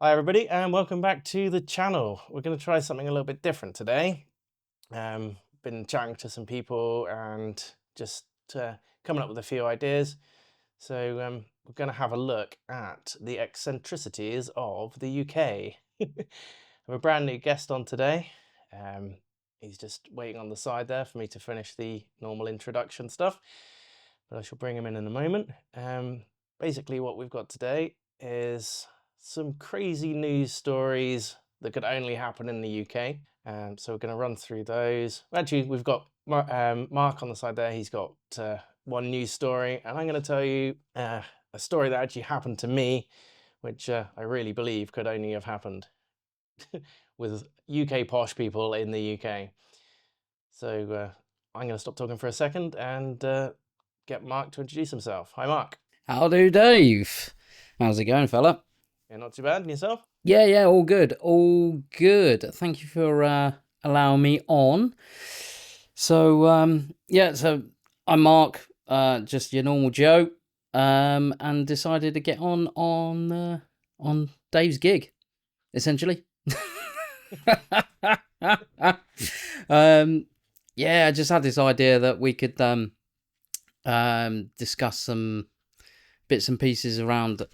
Hi everybody and welcome back to the channel. We're going to try something a little bit different today. Been chatting to some people and just coming up with a few ideas. So we're going to have a look at the eccentricities of the UK. I have a brand new guest on today. He's just waiting on the side there for me to finish the normal introduction stuff, but I shall bring him in a moment. Basically what we've got today is some crazy news stories that could only happen in the UK. So we're going to run through those. Actually, we've got Mark on the side there. He's got one news story, and I'm going to tell you a story that actually happened to me, which I really believe could only have happened with UK posh people in the UK. So I'm going to stop talking for a second and get Mark to introduce himself. Hi, Mark. How do, Dave? How's it going, fella? Yeah, not too bad. And yourself? Yeah, all good. All good. Thank you for allowing me on. So, so I'm Mark, just your normal Joe, and decided to get on Dave's gig, essentially. I just had this idea that we could discuss some bits and pieces around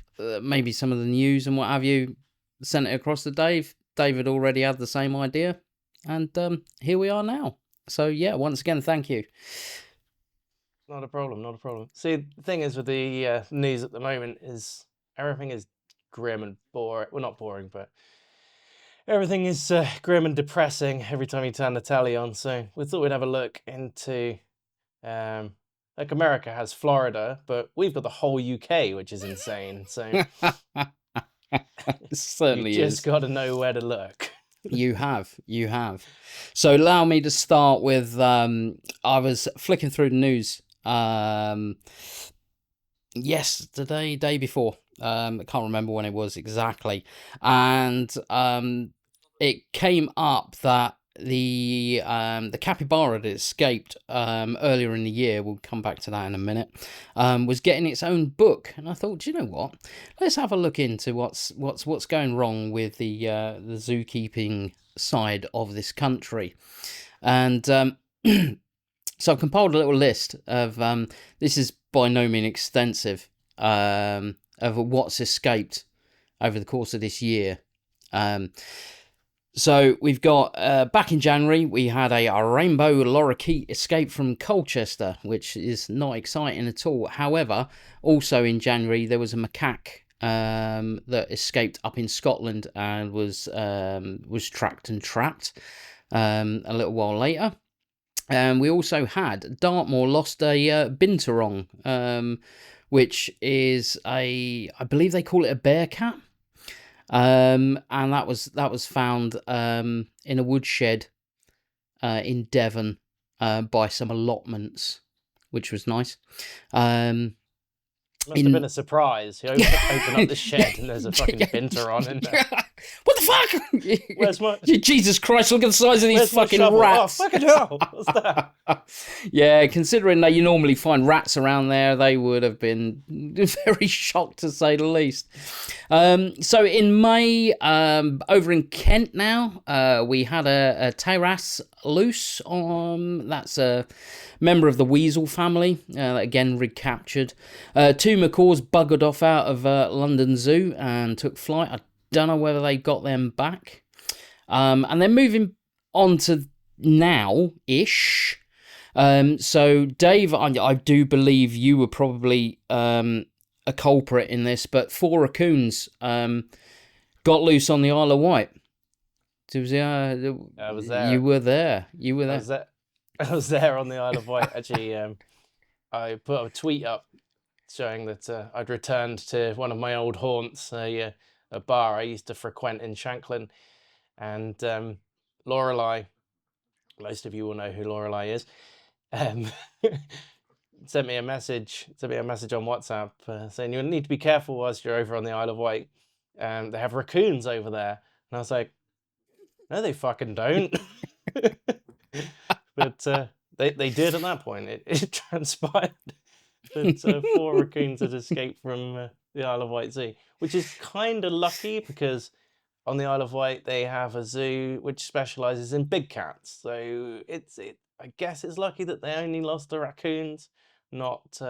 maybe some of the news and what have you. Sent it across to Dave. David already had the same idea, and here we are now. So yeah, once again, thank you. Not a problem, not a problem. See, the thing is with the news at the moment is everything is grim and boring. Well, not boring, but everything is grim and depressing every time you turn the telly on. So we thought we'd have a look into, like America has Florida, but we've got the whole UK, which is insane. So It certainly you just is. got to know where to look. You have. So allow me to start with. I was flicking through the news yesterday, day before. I can't remember when it was exactly, and it came up that the capybara that escaped earlier in the year, we'll come back to that in a minute, was getting its own book, and I thought, do you know what? Let's have a look into what's going wrong with the zookeeping side of this country, and so I've compiled a little list of this is by no means extensive of what's escaped over the course of this year. So we've got, back in January, we had a rainbow lorikeet escape from Colchester, which is not exciting at all. However, also in January, there was a macaque that escaped up in Scotland and was tracked and trapped a little while later. We also had Dartmoor lost a binturong, which is I believe they call it a bear cat. And that was found in a woodshed in Devon by some allotments, which was nice. Must have been a surprise. You open up the shed and there's a fucking binter in there. What the fuck? Where's my... Jesus Christ, look at the size of these fucking rats. Oh, fucking hell. What's that? Yeah, considering that you normally find rats around there, they would have been very shocked, to say the least. So in May, over in Kent now, we had a terrace loose. That's a member of the weasel family, again recaptured. Two macaws buggered off out of London Zoo and took flight. I don't know whether they got them back. And then moving on to now-ish. So Dave, I do believe you were probably a culprit in this, but 4 raccoons got loose on the Isle of Wight. I was there. You were there. I was there on the Isle of Wight. Actually, I put a tweet up showing that I'd returned to one of my old haunts, a bar I used to frequent in Shanklin, and Lorelei, most of you will know who Lorelei is, sent me a message on WhatsApp saying you need to be careful whilst you're over on the Isle of Wight. They have raccoons over there, and I was like, no, they fucking don't. But they did at that point. It transpired that 4 raccoons had escaped from the Isle of Wight Zoo, which is kind of lucky because on the Isle of Wight they have a zoo which specialises in big cats. So I guess it's lucky that they only lost the raccoons, not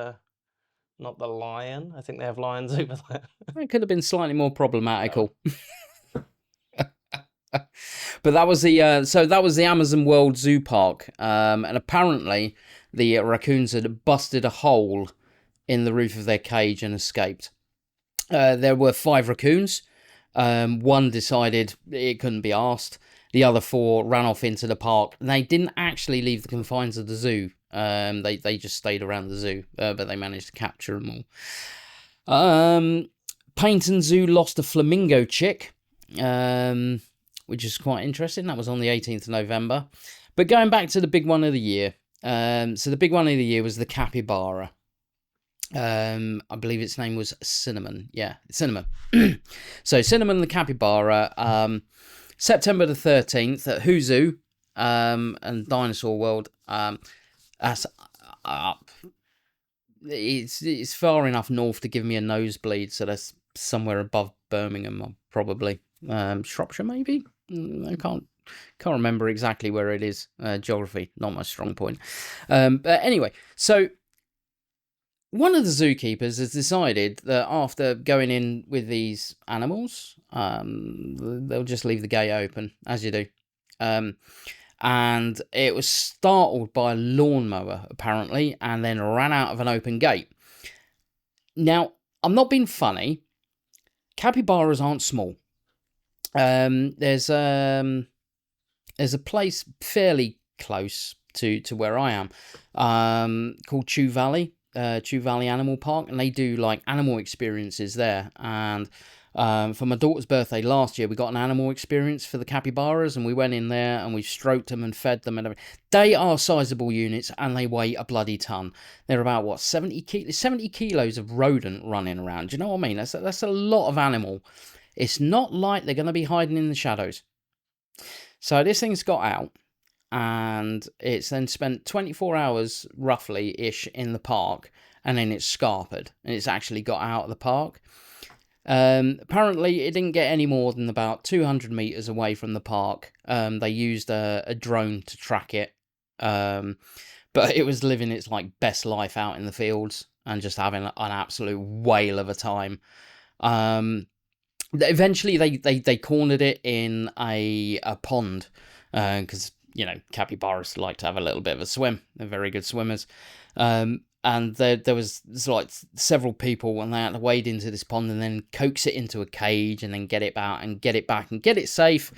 not the lion. I think they have lions over there. It could have been slightly more problematical. But that was the Amazon World Zoo Park, and apparently the raccoons had busted a hole in the roof of their cage and escaped. There were 5 raccoons. One decided it couldn't be asked. The other 4 ran off into the park. And they didn't actually leave the confines of the zoo. They just stayed around the zoo, but they managed to capture them all. Paignton Zoo lost a flamingo chick, which is quite interesting. That was on the 18th of November. But going back to the big one of the year. So the big one of the year was the capybara. I believe its name was Cinnamon. Yeah, Cinnamon. So Cinnamon the capybara. September the 13th at Who Zoo and Dinosaur World. That's up. It's far enough north to give me a nosebleed, so that's somewhere above Birmingham, probably. Shropshire, maybe. I can't remember exactly where it is. Geography, not my strong point. But anyway, so one of the zookeepers has decided that after going in with these animals, they'll just leave the gate open, as you do. And it was startled by a lawnmower, apparently, and then ran out of an open gate. Now, I'm not being funny. Capybaras aren't small. There's a place fairly close to where I am, called Chew Valley Animal Park, and they do like animal experiences there. And for my daughter's birthday last year, we got an animal experience for the capybaras, and we went in there and we stroked them and fed them and everything. They are sizable units and they weigh a bloody ton. They're about 70 kilos of rodent running around. Do you know what I mean? That's a lot of animal. It's not like they're going to be hiding in the shadows. So this thing's got out, and it's then spent 24 hours roughly-ish in the park, and then it's scarpered, and it's actually got out of the park. Apparently, it didn't get any more than about 200 meters away from the park. They used a drone to track it, but it was living its best life out in the fields and just having an absolute whale of a time. Eventually, they cornered it in a pond because capybaras like to have a little bit of a swim. They're very good swimmers. And there was several people, and they had to wade into this pond and then coax it into a cage and then get it out and get it back and get it safe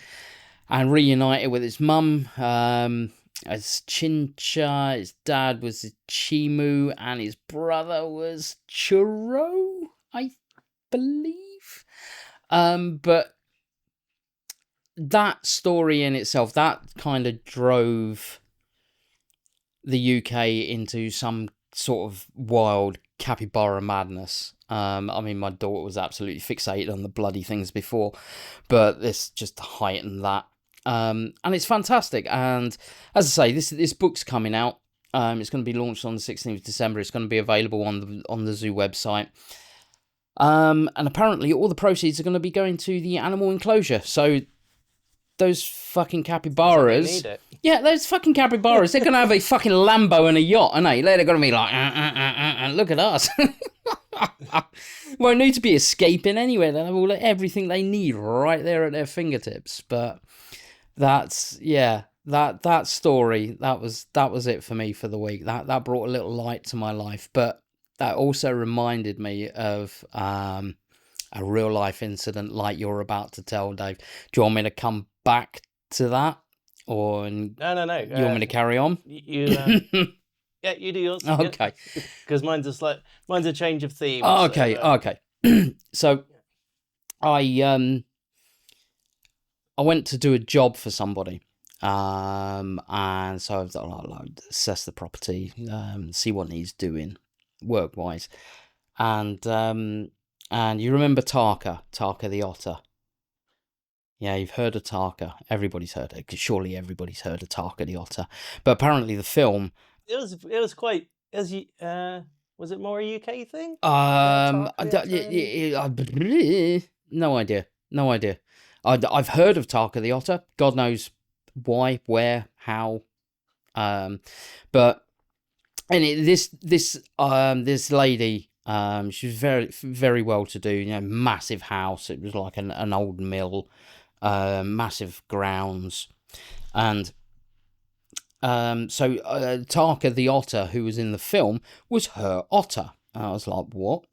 and reunite it with its mum as Chincha. His dad was Chimu, and his brother was Churro, I believe. But that story in itself, that kind of drove the UK into some sort of wild capybara madness. I mean, my daughter was absolutely fixated on the bloody things before, but this just heightened that. And it's fantastic. And as I say, this book's coming out. It's going to be launched on the 16th of December. It's going to be available on the zoo website. And apparently all the proceeds are going to be going to the animal enclosure. So those fucking capybaras... Yeah, those fucking capybaras, they're going to have a fucking Lambo and a yacht, aren't they? They're going to be like, look at us. Won't need to be escaping anywhere. They'll have everything they need right there at their fingertips. But that's, yeah, that story, that was it for me for the week. That brought a little light to my life. But that also reminded me of a real life incident like you're about to tell, Dave. Do you want me to come back to that? Or No. You want me to carry on? Yeah, you do yours. Okay. Because mine's a change of theme. Okay, so, okay. So I went to do a job for somebody. And so I've assess the property, see what needs doing work wise. And you remember Tarka the otter? Yeah, you've heard of Tarka. Everybody's heard it, because surely everybody's heard of Tarka the otter. But apparently the film... It was quite... Was it more a UK thing? Um, Tarka I the don't- Otter y- in... no idea, no idea. I've heard of Tarka the Otter. God knows why, where, how. But this lady, she was very well to do. You know, massive house. It was like an old mill, massive grounds, and so Tarka the Otter, who was in the film, was her otter. And I was like, what?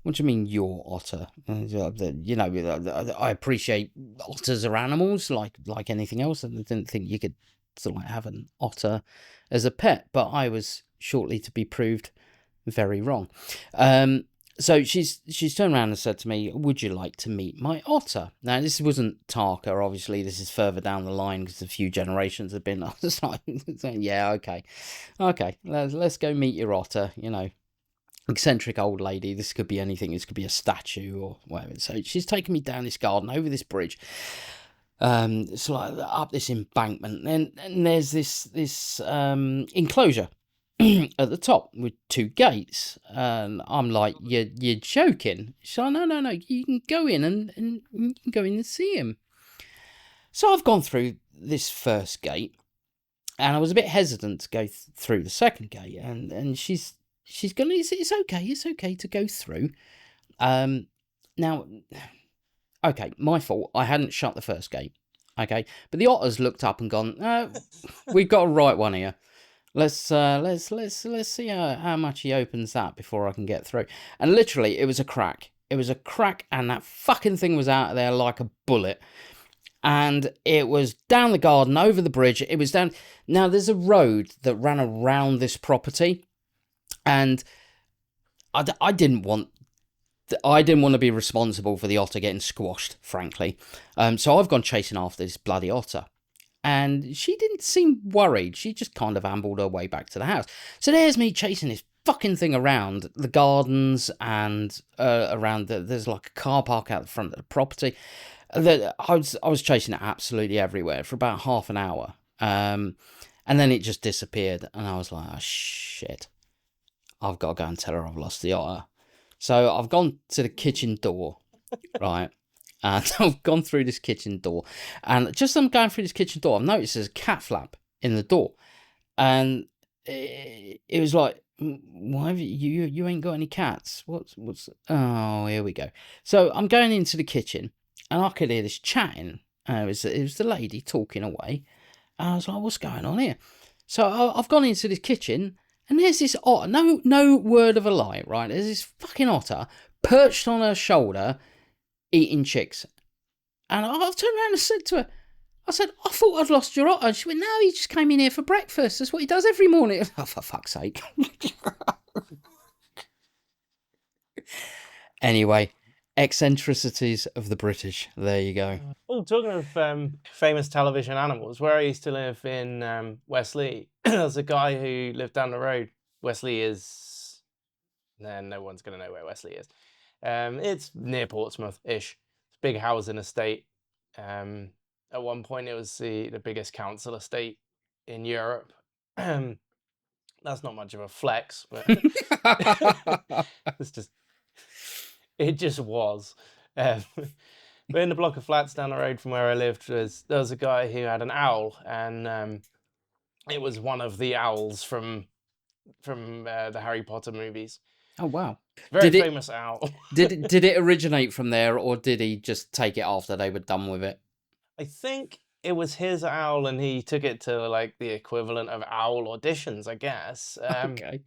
What do you mean your otter? You know, I appreciate otters are animals like anything else, and I didn't think you could sort of like have an otter as a pet. But I was shortly to be proved very wrong. So she's turned around and said to me, "Would you like to meet my otter?" Now this wasn't Tarka, obviously. This is further down the line because a few generations have been. I was like, "Yeah, okay, let's go meet your otter." You know, eccentric old lady. This could be anything. This could be a statue or whatever. So she's taken me down this garden, over this bridge, it's like up this embankment, and there's this enclosure at the top with two gates, and I'm like, you're joking. She's like, no, you can go in and you can go in and see him. So I've gone through this first gate, and I was a bit hesitant to go through the second gate, and she's gonna, it's okay to go through. Now, okay, my fault. I hadn't shut the first gate. Okay, but the otters looked up and gone, we've got a right one here. Let's see how much he opens that before I can get through. And literally, it was a crack. It was a crack, and that fucking thing was out of there like a bullet. And it was down the garden, over the bridge. It was down. Now, there's a road that ran around this property, and I didn't want to be responsible for the otter getting squashed, frankly. So I've gone chasing after this bloody otter. And she didn't seem worried. She just kind of ambled her way back to the house. So there's me chasing this fucking thing around the gardens and around there's like a car park out the front of the property. I was chasing it absolutely everywhere for about half an hour. And then it just disappeared. And I was like, oh, shit. I've got to go and tell her I've lost the otter. So I've gone to the kitchen door, right? And I've gone through this kitchen door. And just as I'm going through this kitchen door, I've noticed there's a cat flap in the door. And it was like, why have you ain't got any cats? What's oh, here we go. So I'm going into the kitchen and I could hear this chatting. It was the lady talking away. And I was like, what's going on here? So I've gone into the kitchen and there's this otter, no word of a lie, right? There's this fucking otter perched on her shoulder eating chicks. And I've turned around and said to her, I said, I thought I'd lost your otter. And she went, no, he just came in here for breakfast. That's what he does every morning. Oh, for fuck's sake. Anyway, eccentricities of the British. There you go. Oh, talking of famous television animals, where I used to live in Westleigh, there's a guy who lived down the road. Westleigh is... no one's going to know where Westleigh is. It's near Portsmouth-ish. It's a big housing estate. At one point, it was the biggest council estate in Europe. That's not much of a flex, but it just was. But in the block of flats down the road from where I lived, there was a guy who had an owl, and it was one of the owls from the Harry Potter movies. Oh, wow. Very famous owl. Did it originate from there, or did he just take it after they were done with it? I think it was his owl, and he took it to like the equivalent of owl auditions, I guess. Okay.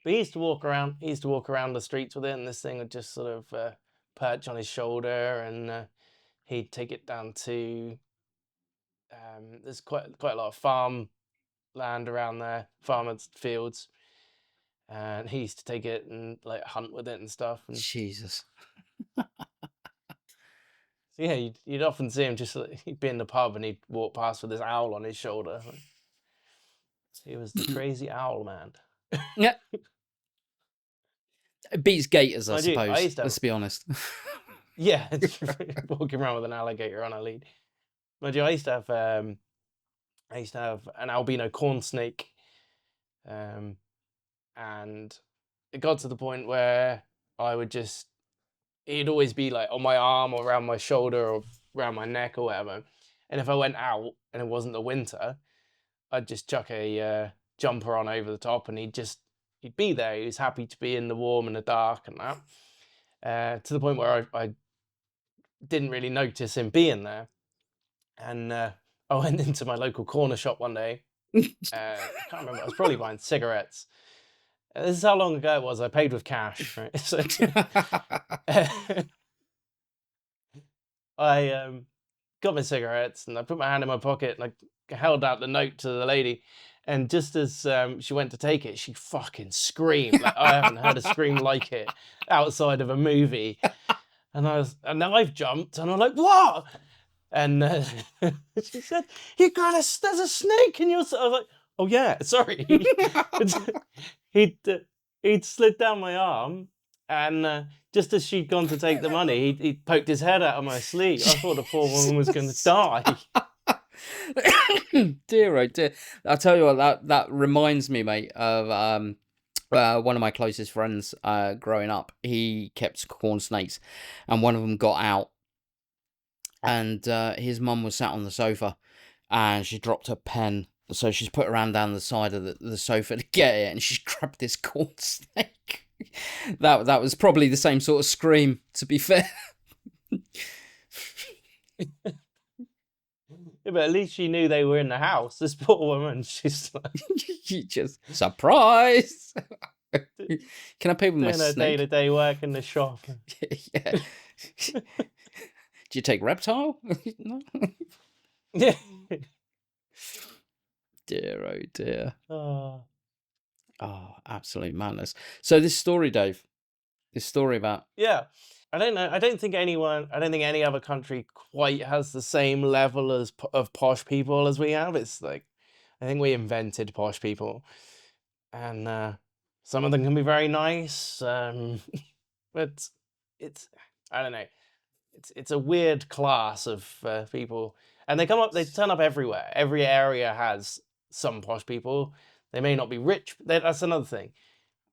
But he used to walk around. He used to walk around the streets with it, and this thing would just sort of perch on his shoulder, and he'd take it down to. There's quite a lot of farm land around there, farmers' fields, and he used to take it and like hunt with it and stuff. And Jesus. so yeah, you'd often see him just he'd be in the pub and he'd walk past with this owl on his shoulder. He was the crazy owl man. Yeah. It beats gators, I Mind you, suppose. Let's be honest. Yeah, walking around with an alligator on a lead. Mind you, I used to have an albino corn snake, and and it got to the point where I would just, he'd always be like on my arm or around my shoulder or around my neck or whatever. And if I went out and it wasn't the winter, I'd just chuck a jumper on over the top, and he'd be there. He was happy to be in the warm and the dark and that. To the point where I didn't really notice him being there. And I went into my local corner shop one day. I can't remember. I was probably buying cigarettes. This is how long ago it was. I paid with cash, right? So I got my cigarettes and I put my hand in my pocket and I held out the note to the lady. And just as she went to take it, she fucking screamed. Like, I haven't heard a scream like it outside of a movie. And then I've jumped and I'm like, what? And she said, there's a snake in your. I was like, oh yeah, sorry. he'd slid down my arm, and just as she'd gone to take the money, he poked his head out of my sleeve. I thought the poor woman was going to die. Dear, oh dear. I'll tell you what, that reminds me, mate, of one of my closest friends growing up. He kept corn snakes, and one of them got out, and his mum was sat on the sofa, and she dropped her pen. So she's put her hand down the side of the sofa to get it, and she grabbed this corn snake. That was probably the same sort of scream, to be fair. Yeah, but at least she knew they were in the house. This poor woman, she's like, You just surprise. Can I pay with my doing her snake? day-to-day work in the shop. Yeah. Do you take reptile? No. Yeah. Dear, oh dear. Oh. Oh, absolute madness. So this story, Dave, this story about Yeah. I don't know. I don't think any other country quite has the same level of posh people as we have. It's like, I think we invented posh people, and some of them can be very nice, but it's, I don't know. It's a weird class of people, and they turn up everywhere. Every area has some posh people. They may not be rich. That's another thing.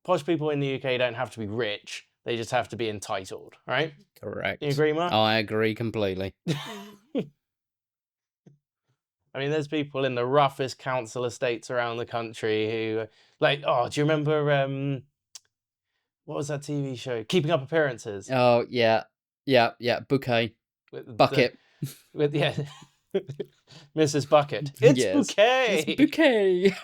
Posh people in the UK don't have to be rich. They just have to be entitled, right? correct. You agree, Mark? I agree completely. I mean, there's people in the roughest council estates around the country who, like, oh, do you remember what was that TV show? Keeping Up Appearances. Oh yeah, bouquet, With bucket. yeah, Mrs. Bucket. It's Yes. Bouquet. It's bouquet.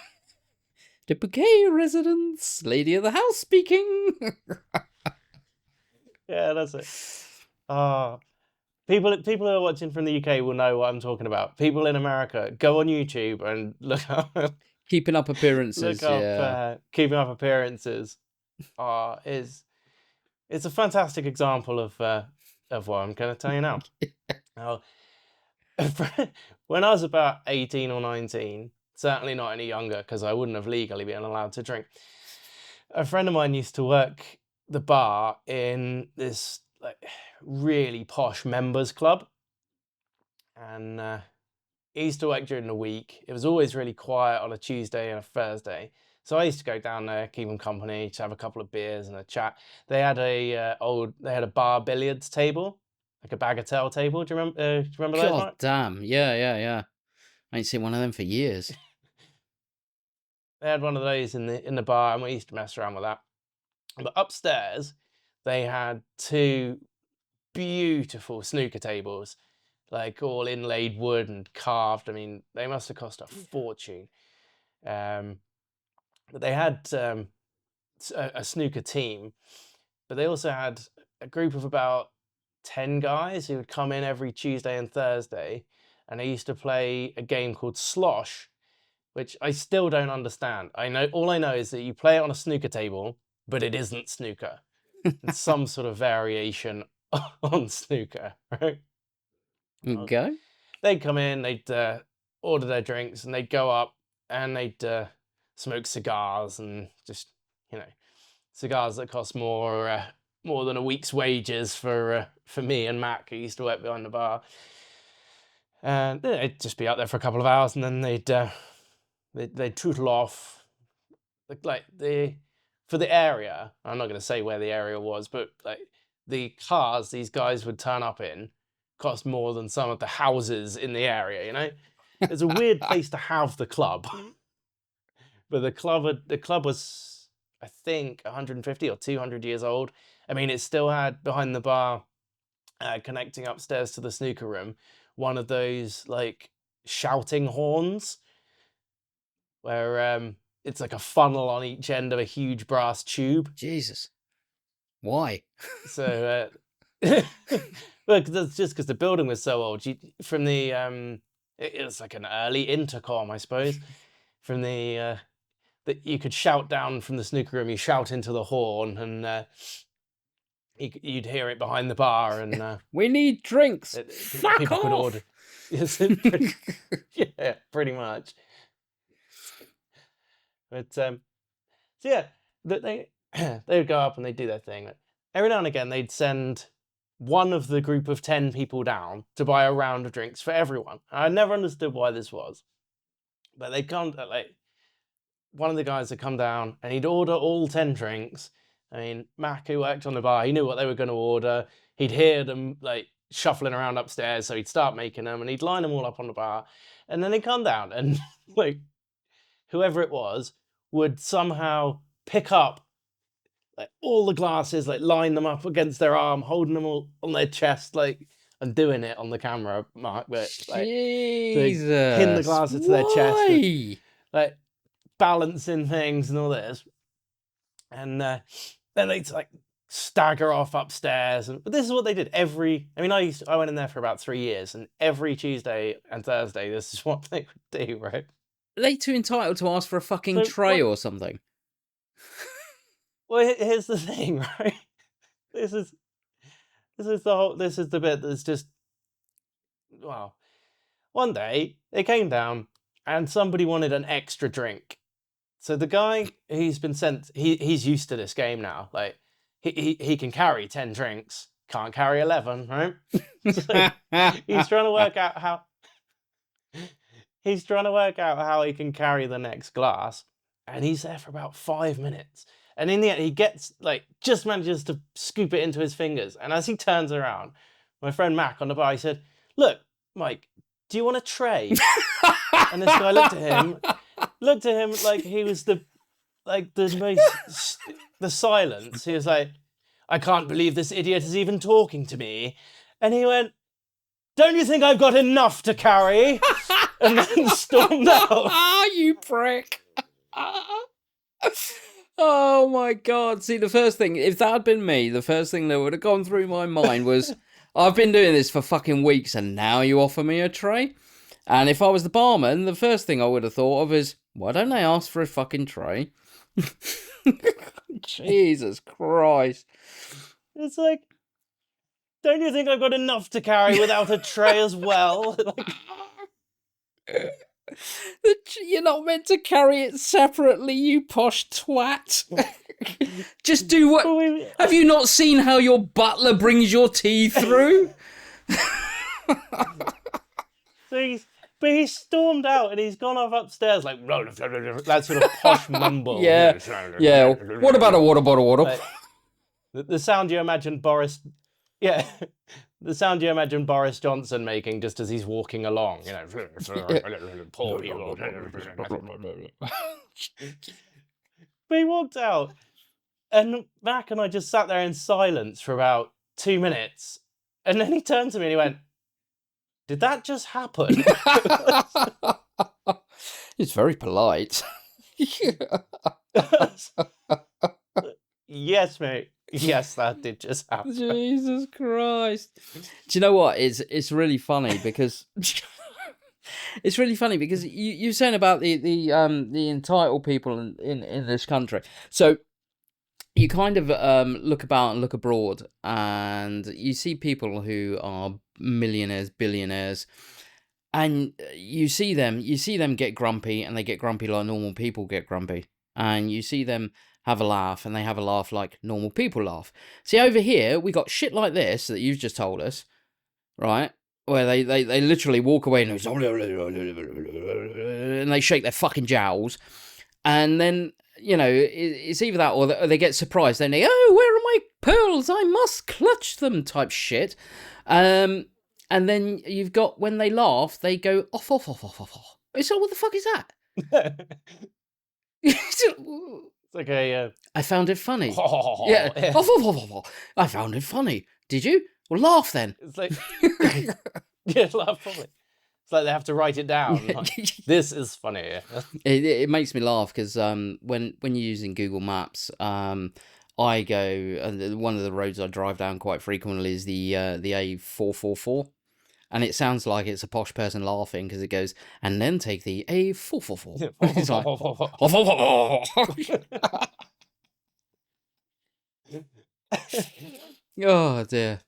The bouquet residence, lady of the house speaking. Yeah, that's it. People who are watching from the UK will know what I'm talking about. People in America, go on YouTube and look up Keeping up appearances. Yeah. Keeping Up Appearances. It's a fantastic example of what I'm going to tell you now. Now, when I was about 18 or 19, certainly not any younger because I wouldn't have legally been allowed to drink, a friend of mine used to work the bar in this like really posh members club, and he used to work during the week. It was always really quiet on a Tuesday and a Thursday, so I used to go down there, keep him company, to have a couple of beers and a chat. They had a bar billiards table, like a bagatelle table. Do you remember those? God damn. Yeah. I ain't seen one of them for years. They had one of those in the bar, and we used to mess around with that. But upstairs, they had two beautiful snooker tables, like all inlaid wood and carved. I mean, they must have cost a fortune. But they had a snooker team, but they also had a group of about 10 guys who would come in every Tuesday and Thursday, and they used to play a game called Slosh, which I still don't understand. All I know is that you play it on a snooker table, but it isn't snooker. It's some sort of variation on snooker, right? Okay. They'd come in, they'd order their drinks, and they'd go up and they'd smoke cigars, and just, cigars that cost more than a week's wages for me and Mac, who used to work behind the bar. And they'd just be out there for a couple of hours, and then they'd tootle off. Like for the area, I'm not going to say where the area was, but like the cars these guys would turn up in cost more than some of the houses in the area, you know? It's a weird place to have the club. But the club was, I think, 150 or 200 years old. I mean, it still had behind the bar, connecting upstairs to the snooker room, one of those like shouting horns where it's like a funnel on each end of a huge brass tube. Jesus. Why? So, well, that's just because the building was so old. From the it was like an early intercom, I suppose. From the that you could shout down from the snooker room. You shout into the horn, and you'd hear it behind the bar, and We need drinks. Fuck people off. could order. Yes, yeah, pretty much. But so yeah, they they would go up and they'd do their thing. Every now and again, they'd send one of the group of 10 people down to buy a round of drinks for everyone. I never understood why this was, but they'd come like one of the guys would come down and he'd order all 10 drinks. I mean, Mac, who worked on the bar, he knew what they were going to order. He'd hear them like shuffling around upstairs, so he'd start making them and he'd line them all up on the bar, and then he'd come down and like whoever it was would somehow pick up like all the glasses, like line them up against their arm, holding them all on their chest, like, and doing it on the camera, Mark, but like Jesus. to pin the glasses to their chest, Why? like balancing things and all this, and then they'd like stagger off upstairs. But this is what they did every. I mean, I went in there for about 3 years, and every Tuesday and Thursday, this is what they would do, right? Are they too entitled to ask for a fucking tray or something? Well, here's the thing, right? This is the bit that's just, well, one day they came down and somebody wanted an extra drink. So the guy he's been sent, he's used to this game now. Like he can carry 10 drinks, can't carry 11, right? So he's trying to work out how he can carry the next glass, and he's there for about 5 minutes. And in the end, he gets like just manages to scoop it into his fingers. And as he turns around, my friend Mac on the bar, he said, "Look, Mike, do you want a tray?" And this guy looked at him like he was the silence. He was like, "I can't believe this idiot is even talking to me." And he went, "Don't you think I've got enough to carry?" And then stormed out. Ah, you prick. Oh my God. See, the first thing, if that had been me, the first thing that would have gone through my mind was, I've been doing this for fucking weeks and now you offer me a tray? And if I was the barman, the first thing I would have thought of is, why don't they ask for a fucking tray? Jesus Christ. It's like, don't you think I've got enough to carry without a tray as well? You're not meant to carry it separately, you posh twat. Just do what... Have you not seen how your butler brings your tea through? But he stormed out and he's gone off upstairs like that sort of posh mumble. Yeah. What about a water bottle? Like, the sound you imagine Boris... Yeah. The sound you imagine Boris Johnson making just as he's walking along, you know. Poor people. But he walked out, and Mac and I just sat there in silence for about 2 minutes, and then he turned to me and he went, "Did that just happen?" It's very polite. Yes, mate. Yes, that did just happen. Jesus Christ. Do you know what? It's really funny because it's really funny because you're saying about the entitled people in this country. So you kind of look about and look abroad and you see people who are millionaires, billionaires, and you see them get grumpy, and they get grumpy like normal people get grumpy. And you see them have a laugh, and they have a laugh like normal people laugh. See, over here, we got shit like this that you've just told us, right? Where they literally walk away and they shake their fucking jowls. And then it's either that or they get surprised. Then they, oh, where are my pearls? I must clutch them, type shit. And then you've got when they laugh, they go off, off, off, off, off, off. So what the fuck is that? It's like a. I found it funny. Oh, Yeah, off, off, off, off, off. I found it funny. Did you? Well, laugh then. It's like. Yeah, laugh probably. It's like they have to write it down. Like, this is funny. It makes me laugh because when you're using Google Maps, I go one of the roads I drive down quite frequently is the A444, and it sounds like it's a posh person laughing because it goes, and then take the A444. It's like, oh dear.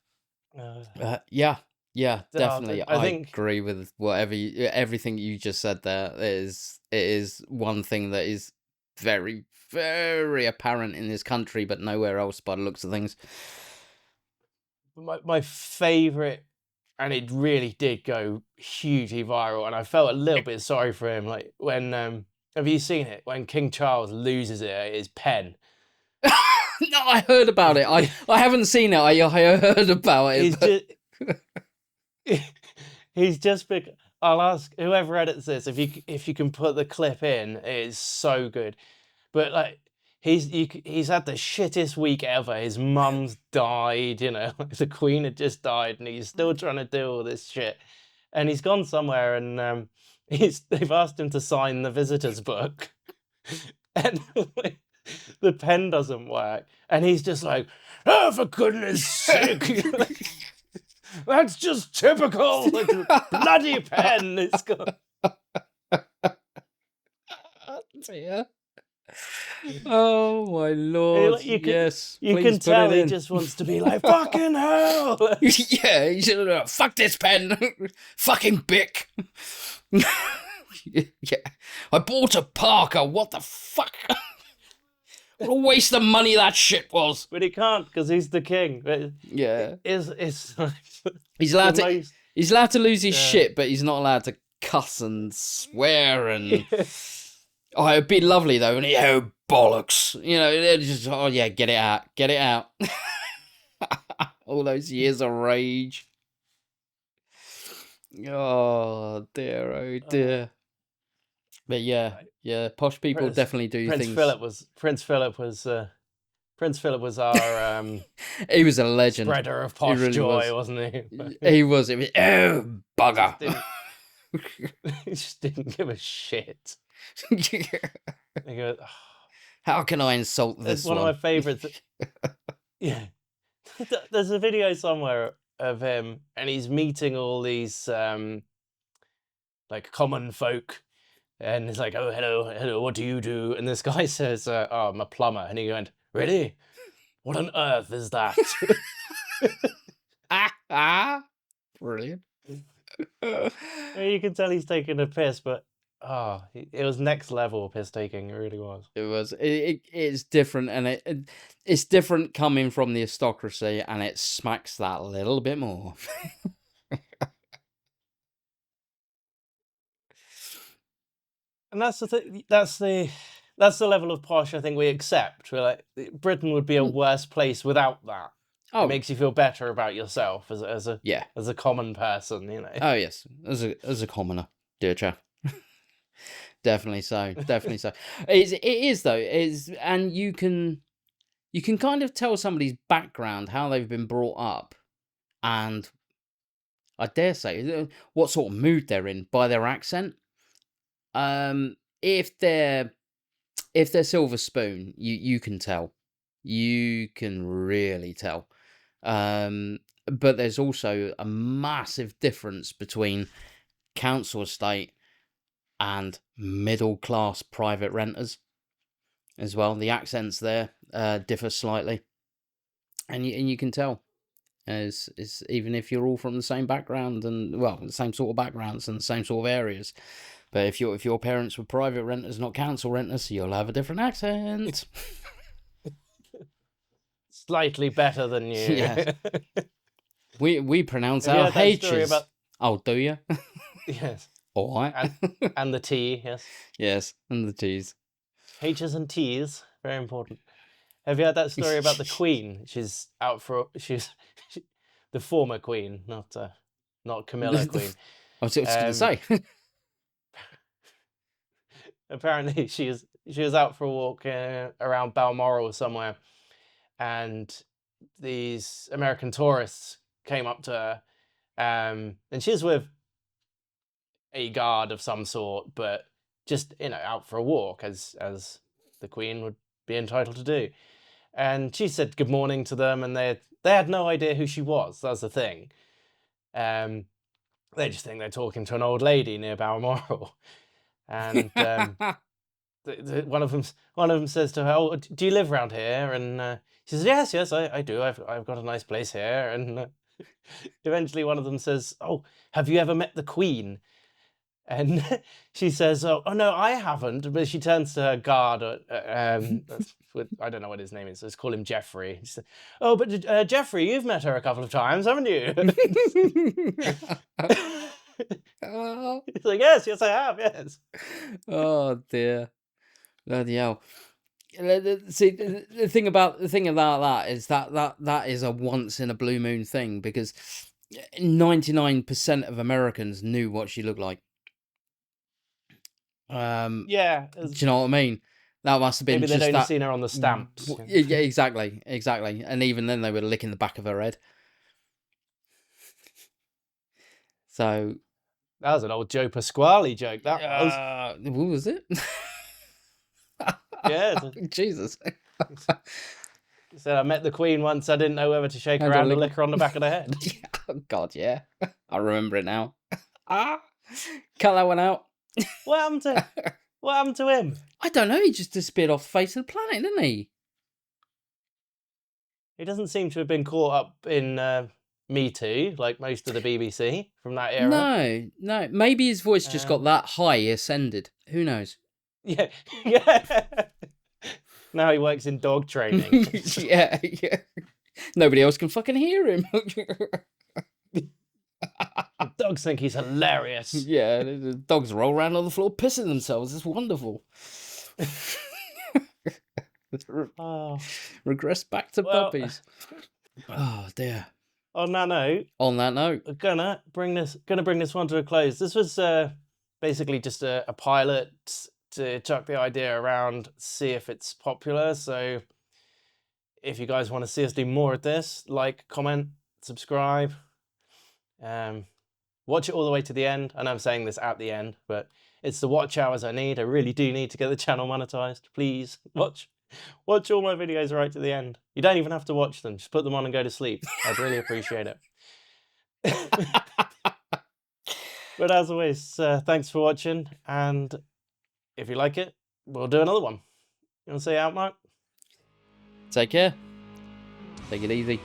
Yeah, definitely. I agree with everything you just said there. It is one thing that is very, very apparent in this country, but nowhere else by the looks of things. My favourite, and it really did go hugely viral, and I felt a little bit sorry for him. Like when, have you seen it? When King Charles loses it at his pen. No, I heard about it. I haven't seen it. I heard about it. He's just big. I'll ask whoever edits this if you can put the clip in. It is so good, but like he's had the shittest week ever. His mum's died. The Queen had just died, and he's still trying to do all this shit. And he's gone somewhere, and they've asked him to sign the visitors book, and the pen doesn't work, and he's just like, oh, for goodness sake. That's just typical. Like, bloody pen. It's got. Yeah. Oh my lord! Yes, you can tell he just wants to be like fucking hell. Yeah, he should fuck this pen, fucking Bic. Yeah, I bought a Parker. What the fuck? What a waste of money that shit was. But he can't because he's the king. Yeah, it's he's allowed to lose his shit, but he's not allowed to cuss and swear and. Oh, it'd be lovely though, and oh bollocks, they're just get it out. All those years of rage. Oh dear. But yeah, posh people definitely do things. Prince Philip was our he was a legend. Spreader of posh joy, wasn't he? He was. It was bugger. He just didn't give a shit. He goes, oh. How can I insult this It's one of my favourites. Yeah. There's a video somewhere of him, and he's meeting all these like common folk, and he's like, oh, hello, what do you do? And this guy says, oh, I'm a plumber. And he went, really? What on earth is that? Brilliant. You can tell he's taking a piss, but it was next level piss taking. It really was. It was. It's different, and it's different coming from the aristocracy, and it smacks that a little bit more. And that's the thing. That's the level of posh I think we accept. We're like, Britain would be a worse place without that. It makes you feel better about yourself as a common person, Oh yes, as a commoner, dear chap. Definitely so. It is though. And you can kind of tell somebody's background, how they've been brought up, and I dare say what sort of mood they're in by their accent. If they're silver spoon, you can tell. You can really tell. But there's also a massive difference between council estate and middle class private renters as well. The accents there differ slightly, and you can tell as even if you're all from the same background and the same sort of backgrounds and the same sort of areas. But if your parents were private renters, not council renters, you'll have a different accent. Slightly better than you. Yeah. We pronounce our H's. Oh, do you? Yes. All right. And the T, yes. Yes, and the T's. H's and T's, very important. Have you heard that story about the Queen? She's the former Queen, not Camilla Queen. I was just going to Um, say. apparently, she was out for a walk around Balmoral somewhere, and these American tourists came up to her, and she's with a guard of some sort, but just out for a walk as the Queen would be entitled to do. And she said good morning to them, and they had no idea who she was. That's the thing. They just think they're talking to an old lady near Balmoral, and one of them says to her, "Oh, do you live around here?" And she says, "Yes, I do. I've got a nice place here." And eventually, one of them says, "Oh, have you ever met the Queen?" And she says, "Oh no, I haven't." But she turns to her guard. I don't know what his name is. Let's call him Jeffrey. She said, "Oh, but Jeffrey, you've met her a couple of times, haven't you?" He's like, "Yes, I have. Yes." Oh dear, bloody hell! See, the thing about that is that is a once in a blue moon thing, because 99% of Americans knew what she looked like. Yeah, Do you know what I mean? That must have been maybe they'd just only that. seen her on the stamps. Yeah, exactly. And even then, they were licking the back of her head. So That was an old Joe Pasquale joke. That was. what was it? Yeah. Jesus. He said, "I met the Queen once. I didn't know whether to shake her hand or lick her on the back of the head." Oh God, yeah. I remember it now. Cut that one out. What happened to him? I don't know. He just disappeared off the face of the planet, didn't he? He doesn't seem to have been caught up in Me Too, like most of the BBC from that era. No. Maybe his voice just got that high, he ascended. Who knows? Yeah, yeah. Now he works in dog training. yeah. Nobody else can fucking hear him. Dogs think he's hilarious. Yeah, the dogs roll around on the floor pissing themselves. It's wonderful. Regress back to puppies. Oh dear. On that note, we're gonna bring this one to a close. This was basically just a pilot to chuck the idea around, see if it's popular. So if you guys want to see us do more of this, like, comment, subscribe, watch it all the way to the end. I know I'm saying this at the end, but it's the watch hours I need. I really do need to get the channel monetized. Please watch all my videos right to the end. You don't even have to watch them. Just put them on and go to sleep. I'd really appreciate it. But as always, thanks for watching. And if you like it, we'll do another one. You want to say out, Mark? Take care. Take it easy.